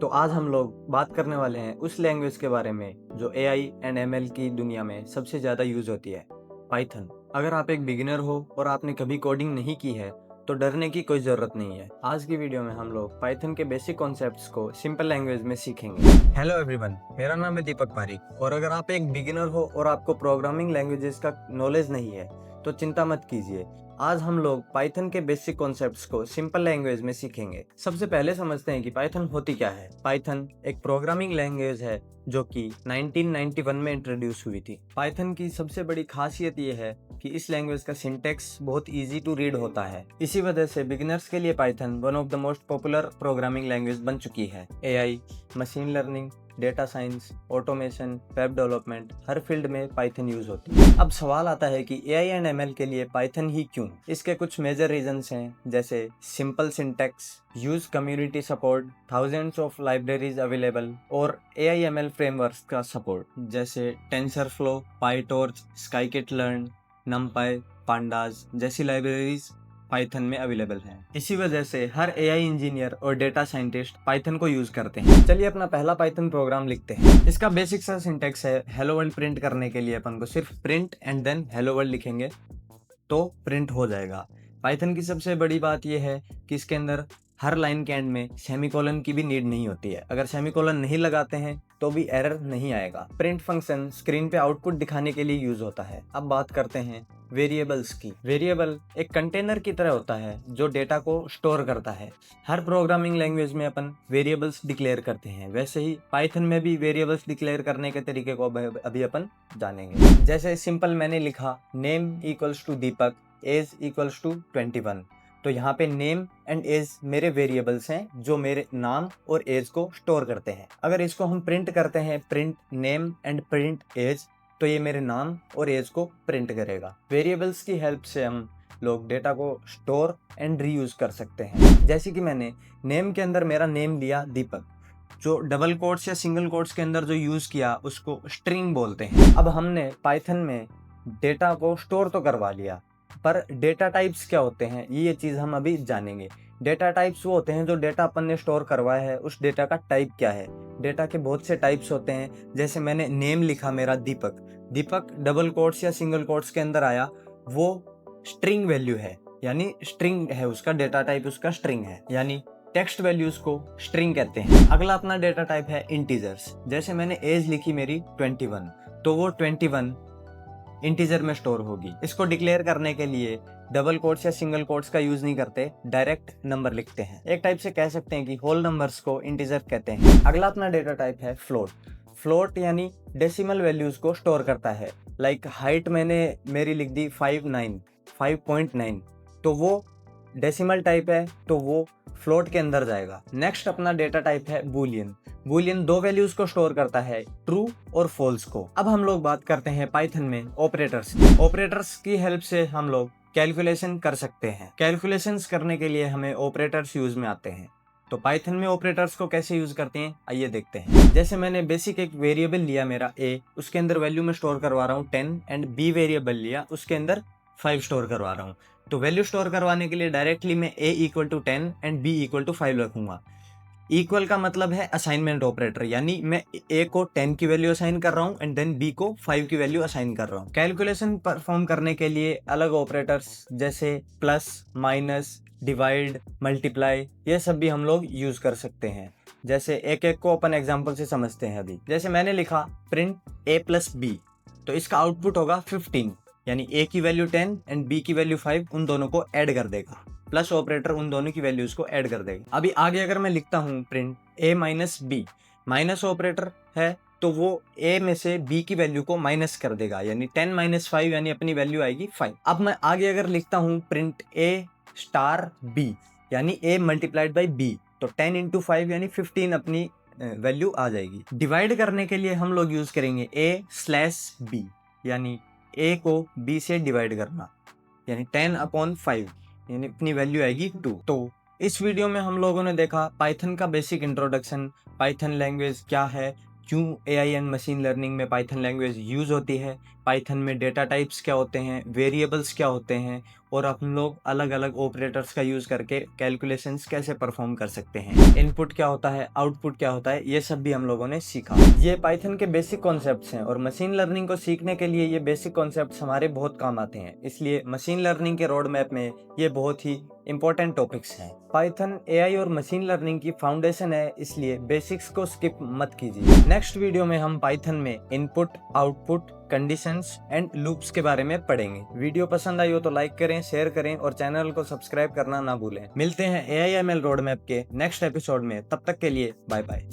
तो आज हम लोग बात करने वाले हैं उस लैंग्वेज के बारे में जो एआई एंड एमएल की दुनिया में सबसे ज़्यादा यूज़ होती है, पाइथन। अगर आप एक बिगिनर हो और आपने कभी कोडिंग नहीं की है तो डरने की कोई ज़रूरत नहीं है। आज की वीडियो में हम लोग पाइथन के बेसिक कॉन्सेप्ट्स को सिंपल लैंग्वेज में सीखेंगे। हेलो एवरीवन, मेरा नाम है दीपक पारिक और अगर आप एक बिगिनर हो और आपको प्रोग्रामिंग लैंग्वेजेस का नॉलेज नहीं है तो चिंता मत कीजिए। आज हम लोग पाइथन के बेसिक कॉन्सेप्ट्स को सिंपल लैंग्वेज में सीखेंगे। सबसे पहले समझते हैं कि पाइथन होती क्या है। पाइथन एक प्रोग्रामिंग लैंग्वेज है जो कि 1991 में इंट्रोड्यूस हुई थी। पाइथन की सबसे बड़ी खासियत ये है कि इस लैंग्वेज का सिंटेक्स बहुत इजी टू रीड होता है। इसी वजह से बिगिनर्स के लिए Python one of the most popular programming language बन चुकी है। AI, machine learning, data science, automation, web development, हर फील्ड में पाइथन यूज होती है। अब सवाल आता है कि एआई एंड एमएल के लिए पाइथन ही क्यों? इसके कुछ मेजर रीजंस हैं, जैसे simple syntax, use community support, thousands of libraries available और एआई एमएल फ्रेमवर्क्स का सपोर्ट जैसे टेंसरफ्लो, पाइटॉर्च, स्काईकिट-लर्न, नमपाई, पांडास जैसी लाइब्रेरीज पाइथन में अवेलेबल है। इसी वजह से हर एआई इंजीनियर और डेटा साइंटिस्ट पाइथन को यूज करते हैं। चलिए अपना पहला पाइथन प्रोग्राम लिखते हैं। इसका बेसिक सा सिंटेक्स है, हेलो वर्ल्ड प्रिंट करने के लिए अपन को सिर्फ print and then hello world लिखेंगे तो प्रिंट हो जाएगा। पाइथन की सबसे बड़ी बात यह है कि इसके अंदर हर लाइन के एंड में सेमीकोलन की भी नीड नहीं होती है। अगर सेमीकोलन नहीं लगाते हैं तो भी एरर नहीं आएगा। प्रिंट फंक्शन स्क्रीन पे आउटपुट दिखाने के लिए यूज होता है। अब बात करते हैं वेरिएबल्स की। वेरिएबल एक कंटेनर की तरह होता है जो डेटा को स्टोर करता है। हर प्रोग्रामिंग लैंग्वेज में अपन वेरिएबल्स डिक्लेयर करते हैं, वैसे ही पाइथन में भी वेरिएबल्स डिक्लेयर करने के तरीके को अभी अपन जानेंगे। जैसे सिंपल मैंने लिखा name equals to Deepak, age equals to 21। तो यहाँ पे नेम एंड एज मेरे वेरिएबल्स हैं जो मेरे नाम और एज को स्टोर करते हैं। अगर इसको हम प्रिंट करते हैं, print name and print age, तो ये मेरे नाम और एज को प्रिंट करेगा। वेरिएबल्स की हेल्प से हम लोग डेटा को स्टोर एंड रीयूज कर सकते हैं। जैसे कि मैंने नेम के अंदर मेरा नेम लिया दीपक, जो डबल कोट्स या सिंगल कोट्स के अंदर जो यूज किया उसको स्ट्रिंग बोलते हैं। अब हमने पाइथन में डेटा को स्टोर तो करवा लिया, पर डेटा टाइप्स क्या होते हैं ये चीज़ हम अभी जानेंगे। डेटा टाइप्स वो होते हैं जो डेटा अपन ने स्टोर करवाया है उस डेटा का टाइप क्या है। डेटा के बहुत से टाइप्स होते हैं, जैसे मैंने नेम लिखा मेरा दीपक, दीपक डबल कोट्स या सिंगल कोट्स के अंदर आया, वो स्ट्रिंग वैल्यू है, यानी स्ट्रिंग है, उसका डेटा टाइप उसका स्ट्रिंग है, यानी टेक्स्ट वैल्यूज को स्ट्रिंग कहते हैं। अगला अपना डेटा टाइप है इंटीजर्स। जैसे मैंने एज लिखी मेरी 21, तो वो 21 इंटीजर में स्टोर होगी। इसको डिक्लेयर करने के लिए डबल कोट्स या सिंगल कोट्स का यूज नहीं करते, डायरेक्ट नंबर लिखते हैं। एक टाइप से कह सकते हैं कि होल नंबर्स को इंटीजर कहते हैं। अगला अपना डेटा टाइप है फ्लोट। फ्लोट यानी डेसिमल वैल्यूज को स्टोर करता है। लाइक हाइट मैंने मेरी लिख दी 5.9, तो वो डेसिमल टाइप है तो वो फ्लोट के अंदर जाएगा। नेक्स्ट अपना डेटा टाइप है बूलियन। बूलियन दो वैल्यूज को स्टोर करता है, ट्रू और फॉल्स को। अब हम लोग बात करते हैं पाइथन में ऑपरेटर्स की। ऑपरेटर्स की हेल्प से हम लोग कैलकुलेशन कर सकते हैं। कैलकुलेशंस करने के लिए हमें ऑपरेटर्स यूज में आते हैं। तो पाइथन में ऑपरेटर्स को कैसे यूज करते हैं आइए देखते हैं। जैसे मैंने बेसिक एक वेरिएबल लिया मेरा ए, उसके अंदर वैल्यू में स्टोर करवा रहा हूँ 10 एंड बी वेरिएबल लिया, उसके अंदर 5 स्टोर करवा रहा हूँ। तो वैल्यू स्टोर करवाने के लिए डायरेक्टली मैं a equal to 10 and b equal to 5 रखूंगा। इक्वल का मतलब है असाइनमेंट ऑपरेटर, यानी मैं a को 10 की वैल्यू असाइन कर रहा हूँ एंड देन b को 5 की वैल्यू असाइन कर रहा हूँ। कैलकुलेशन परफॉर्म करने के लिए अलग ऑपरेटर्स जैसे प्लस, माइनस, डिवाइड, मल्टीप्लाई, ये सब भी हम लोग यूज कर सकते हैं। जैसे एक एक को अपन एग्जाम्पल से समझते हैं अभी। जैसे मैंने लिखा प्रिंट a प्लस b, तो इसका आउटपुट होगा 15, यानी a की वैल्यू 10 एंड b की वैल्यू 5, उन दोनों को ऐड कर देगा। प्लस ऑपरेटर उन दोनों की वैल्यूज को ऐड कर देगा। अभी आगे अगर मैं लिखता हूँ print a minus b, minus operator है तो वो a में से b की वैल्यू को माइनस कर देगा, यानी 10 माइनस 5, यानी अपनी वैल्यू आएगी 5। अब मैं आगे अगर लिखता हूँ प्रिंट a स्टार b, यानी a मल्टीप्लाइड बाई b, तो 10 इंटू 5 यानी 15 अपनी वैल्यू आ जाएगी। डिवाइड करने के लिए हम लोग यूज करेंगे a स्लैश b, यानी a को b से डिवाइड करना, यानी 10/5, यानी अपनी वैल्यू आएगी 2। तो इस वीडियो में हम लोगों ने देखा पाइथन का बेसिक इंट्रोडक्शन, पाइथन लैंग्वेज क्या है, क्यों एआई एंड मशीन लर्निंग में पाइथन लैंग्वेज यूज होती है, पाइथन में डेटा टाइप्स क्या होते हैं, वेरिएबल्स क्या होते हैं, और हम लोग अलग अलग ऑपरेटर्स का यूज करके कैलकुलेशंस कैसे परफॉर्म कर सकते हैं, इनपुट क्या होता है, आउटपुट क्या होता है, ये सब भी हम लोगों ने सीखा। ये पाइथन के बेसिक कॉन्सेप्ट्स हैं और मशीन लर्निंग को सीखने के लिए ये बेसिक कॉन्सेप्ट्स हमारे बहुत काम आते हैं, इसलिए मशीन लर्निंग के रोड मैप में ये बहुत ही इंपॉर्टेंट टॉपिक्स हैं। पाइथन एआई और मशीन लर्निंग की फाउंडेशन है, इसलिए बेसिक्स को स्किप मत कीजिए। नेक्स्ट वीडियो में हम पाइथन में input, output, conditions and loops के बारे में पढ़ेंगे। वीडियो पसंद आई हो तो लाइक करें, शेयर करें और चैनल को सब्सक्राइब करना ना भूलें। मिलते हैं एआई एमएल रोड मैप के नेक्स्ट एपिसोड में, तब तक के लिए बाय बाय।